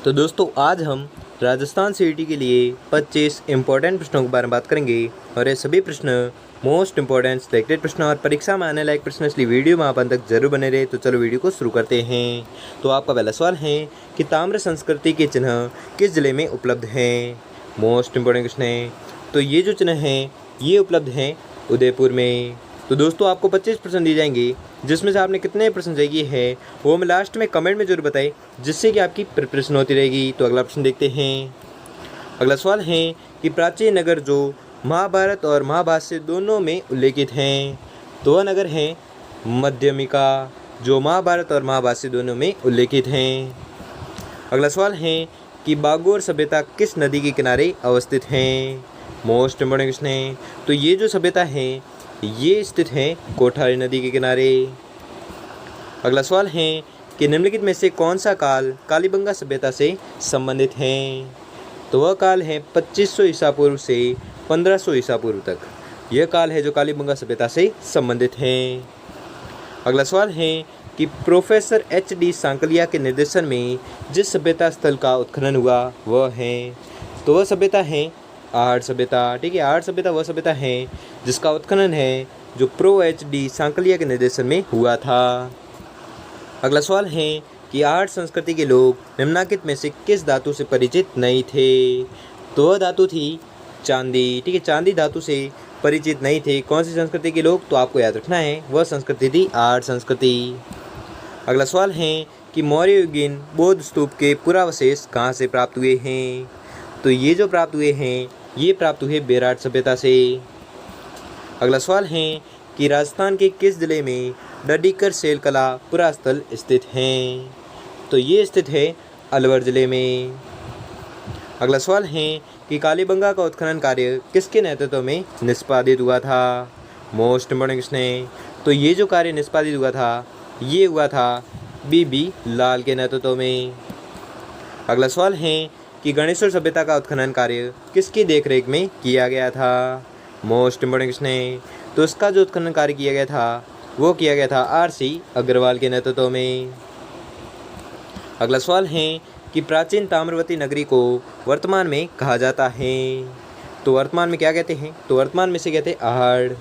तो दोस्तों आज हम राजस्थान सीईटी के लिए 25 इम्पोर्टेंट प्रश्नों के बारे में बात करेंगे और ये सभी प्रश्न मोस्ट इम्पोर्टेंट सिलेक्टेड प्रश्न और परीक्षा में आने लायक प्रश्न, इसलिए वीडियो में आप अंत तक जरूर बने रहे। तो चलो वीडियो को शुरू करते हैं। तो आपका पहला सवाल है कि ताम्र संस्कृति के चिन्ह किस जिले में उपलब्ध हैं। मोस्ट इम्पोर्टेंट क्वेश्चन है। तो ये जो चिन्ह हैं ये उपलब्ध हैं उदयपुर में। तो दोस्तों आपको 25 प्रश्न दिए जाएंगे, जिसमें से आपने कितने प्रश्न चाहिए है वो मैं लास्ट में कमेंट में जरूर बताएं, जिससे कि आपकी प्रिपरेशन होती रहेगी। तो अगला प्रश्न देखते हैं। अगला सवाल है कि प्राचीन नगर जो महाभारत और महाभाष्य दोनों में उल्लेखित हैं। तो वह नगर है मध्यमिका, जो महाभारत और महाभाष्य दोनों में उल्लेखित हैं। अगला सवाल है कि बागोर सभ्यता किस नदी के किनारे अवस्थित हैं। मोस्ट इम्पोर्टेंट क्वेश्चन है। तो ये जो सभ्यता है ये स्थित है कोठारी नदी के किनारे। अगला सवाल है कि निम्नलिखित में से कौन सा काल कालीबंगा सभ्यता से संबंधित है। तो वह काल है 2500 ईसा पूर्व से 1500 ईसा पूर्व तक। यह काल है जो कालीबंगा सभ्यता से संबंधित है। अगला सवाल है कि प्रोफेसर HD सांकलिया के निर्देशन में जिस सभ्यता स्थल का उत्खनन हुआ वह है। तो वह सभ्यता है आहड़ सभ्यता। ठीक है, आहड़ सभ्यता वह सभ्यता है जिसका उत्खनन है जो HD सांकलिया के निर्देशन में हुआ था। अगला सवाल है कि आहड़ संस्कृति के लोग निम्नलिखित में से किस धातु से परिचित नहीं थे। तो वह धातु थी चांदी। ठीक है, चांदी धातु से परिचित नहीं थे कौन सी संस्कृति के लोग। तो आपको याद रखना है वह संस्कृति थी आहड़ संस्कृति। अगला सवाल है कि मौर्ययुगीन बौद्ध स्तूप के पुरावशेष कहाँ से प्राप्त हुए हैं। तो ये जो प्राप्त हुए हैं ये प्राप्त हुए बेराट सभ्यता से। अगला सवाल है कि राजस्थान के किस जिले में डडीकर शैल कला पुरास्थल स्थित हैं। तो ये स्थित है अलवर जिले में। अगला सवाल है कि कालीबंगा का उत्खनन कार्य किसके नेतृत्व में निष्पादित हुआ था। मोस्ट इम्पोर्टेंट क्वेश्चन है। तो ये जो कार्य निष्पादित हुआ था ये हुआ था BB लाल के नेतृत्व में। अगला सवाल है कि गणेश्वर सभ्यता का उत्खनन कार्य किसकी देखरेख में किया गया था। मोस्ट इम्पोर्टेंट क्वेश्चन है। तो इसका जो उत्खनन कार्य किया गया था वो किया गया था RC अग्रवाल के नेतृत्व में। अगला सवाल है कि प्राचीन ताम्रवती नगरी को वर्तमान में कहा जाता है। तो वर्तमान में क्या कहते हैं। तो वर्तमान में से कहते हैं आहड़।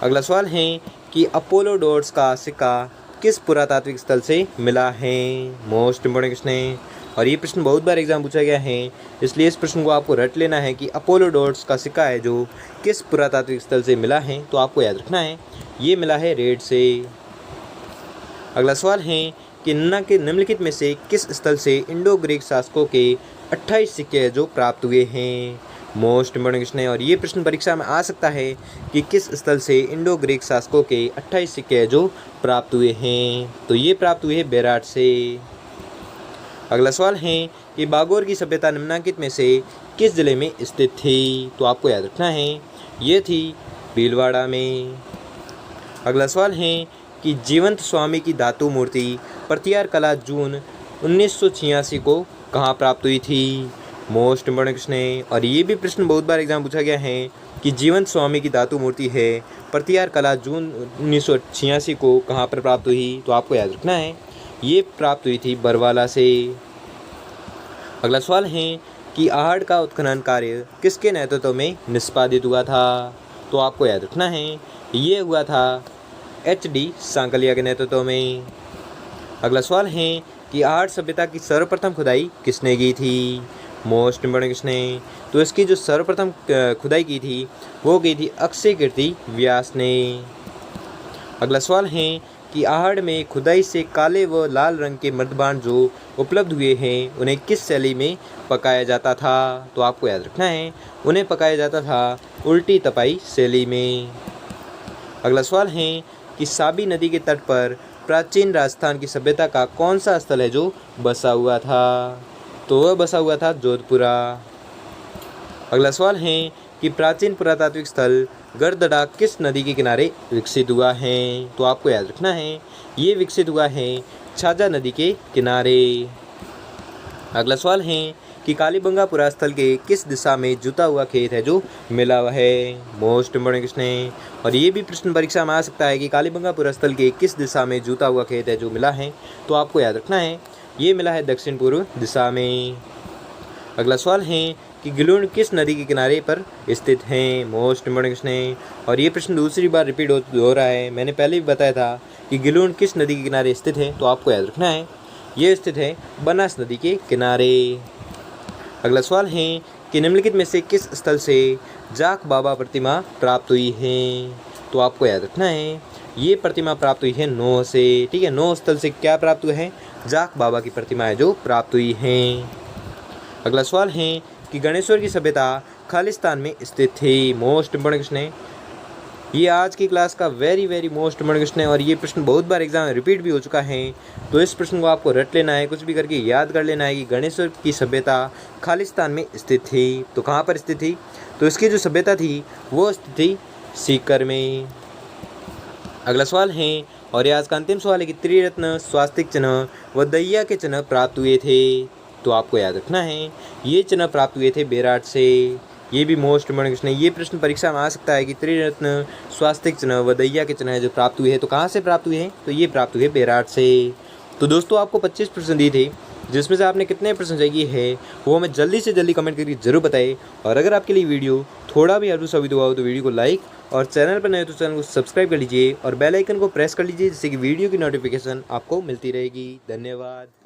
अगला सवाल है कि अपोलोडोर्स का सिक्का किस पुरातात्विक स्थल से मिला है। मोस्ट इम्पोर्टेंट क्वेश्चन है और ये प्रश्न बहुत बार एग्जाम पूछा गया है, इसलिए इस प्रश्न को आपको रट लेना है कि अपोलोडोर्स का सिक्का है जो किस पुरातात्विक स्थल से मिला है। तो आपको याद रखना है ये मिला है रेड से। अगला सवाल है कि निम्नलिखित में से किस स्थल से इंडो ग्रीक शासकों के 28 सिक्के जो प्राप्त हुए हैं। मोस्ट इम्पोर्टेंट क्वेश्चन है और ये प्रश्न परीक्षा में आ सकता है कि किस स्थल से इंडो ग्रीक शासकों के 28 सिक्के जो प्राप्त हुए हैं। तो ये प्राप्त हुए हैं बेराट से। अगला सवाल है कि बागोर की सभ्यता निम्नलिखित में से किस जिले में स्थित थी। तो आपको याद रखना है ये थी भीलवाड़ा में। अगला सवाल है कि जीवंत स्वामी की धातु मूर्ति प्रतिहार कला जून 1986 को कहाँ प्राप्त हुई थी। मोस्ट इम्पोर्टेंट क्वेश्चन है और ये भी प्रश्न बहुत बार एग्जाम पूछा गया है कि जीवंत स्वामी की धातु मूर्ति है प्रतिहार कला जून 1986 को कहाँ पर प्राप्त हुई। तो आपको याद रखना है ये प्राप्त हुई थी बरवाला से। अगला सवाल है कि आहड़ का उत्खनन कार्य किसके नेतृत्व में निष्पादित हुआ था। तो आपको याद रखना है ये हुआ था HD सांकलिया के नेतृत्व में। अगला सवाल है कि आहड़ सभ्यता की सर्वप्रथम खुदाई किसने की थी। मोस्ट इम्पोर्टेंट क्वेश्चन है। तो इसकी जो सर्वप्रथम खुदाई की थी वो की थी अक्षय कीर्ति व्यास ने। अगला सवाल है कि आहड़ में खुदाई से काले व लाल रंग के मृदभांड जो उपलब्ध हुए हैं उन्हें किस शैली में पकाया जाता था। तो आपको याद रखना है उन्हें पकाया जाता था उल्टी तपाई शैली में। अगला सवाल है कि साबी नदी के तट पर प्राचीन राजस्थान की सभ्यता का कौन सा स्थल है जो बसा हुआ था। तो वह बसा हुआ था जोधपुरा। अगला सवाल है कि प्राचीन पुरातात्विक स्थल गढ़दड़ा किस नदी के किनारे विकसित हुआ है। तो आपको याद रखना है ये विकसित हुआ है छाजा नदी के किनारे। अगला सवाल है कि कालीबंगा पुरास्थल के किस दिशा में जुता हुआ खेत है जो मिला हुआ है। मोस्ट इम्पोर्टेंट क्वेश्चन है और ये भी प्रश्न परीक्षा में आ सकता है कि कालीबंगा पुरास्थल के किस दिशा में जुता हुआ खेत है जो मिला है। तो आपको याद रखना है ये मिला है दक्षिण पूर्व दिशा में। अगला सवाल है कि गिलुंड किस नदी के किनारे पर स्थित हैं। मोस्ट इम्पोर्टेंट क्वेश्चन है और ये प्रश्न दूसरी बार रिपीट हो रहा है। मैंने पहले भी बताया था कि गिलुंड किस नदी के किनारे स्थित है, तो आपको याद रखना है ये स्थित है बनास नदी के किनारे। अगला सवाल है कि निम्नलिखित में से किस स्थल से जाक बाबा प्रतिमा प्राप्त हुई है, तो आपको याद रखना है ये प्रतिमा प्राप्त हुई है नोह से। ठीक है, नोह स्थल से क्या प्राप्त हुआ है, जाक बाबा की प्रतिमा है जो प्राप्त हुई है। अगला सवाल है कि गणेश्वर की सभ्यता खालिस्तान में स्थित थी। मोस्ट इंपोर्टेंट क्वेश्चन है, ये आज की क्लास का वेरी मोस्ट इम्पोर्टेंट क्वेश्चन है और ये प्रश्न बहुत बार एग्जाम में रिपीट भी हो चुका है। तो इस प्रश्न को आपको रट लेना है, कुछ भी करके याद कर लेना है कि गणेश्वर की सभ्यता खालिस्तान में स्थित थी। तो कहाँ पर स्थित थी, तो इसकी जो सभ्यता थी वो स्थित थी सीकर में। अगला सवाल है और ये आज का अंतिम सवाल है कि त्रिरत्न स्वास्तिक चिन्ह व दैया के चिन्ह प्राप्त हुए थे, तो आपको याद रखना है ये चिन्ह प्राप्त हुए थे बेराट से। ये भी मोस्ट इम्पोर्टेंट क्वेश्चन है, ये प्रश्न परीक्षा में आ सकता है कि त्रिरत्न स्वास्तिक चिन्ह व दैया के चिन्ह जो प्राप्त हुए हैं, तो कहाँ से प्राप्त हुए हैं, तो ये प्राप्त हुए बेराट से। तो दोस्तों आपको 25 प्रश्न दिए थे, जिसमें से आपने कितने प्रश्न चाहिए है वो हमें जल्दी से जल्दी कमेंट करके जरूर बताएं। और अगर आपके लिए वीडियो थोड़ा भी हेल्पफुल साबित हुआ हो तो वीडियो को लाइक और चैनल पर नए तो चैनल को सब्सक्राइब कर लीजिए और बेल आइकन को प्रेस कर लीजिए, जिससे कि वीडियो की नोटिफिकेशन आपको मिलती रहेगी। धन्यवाद।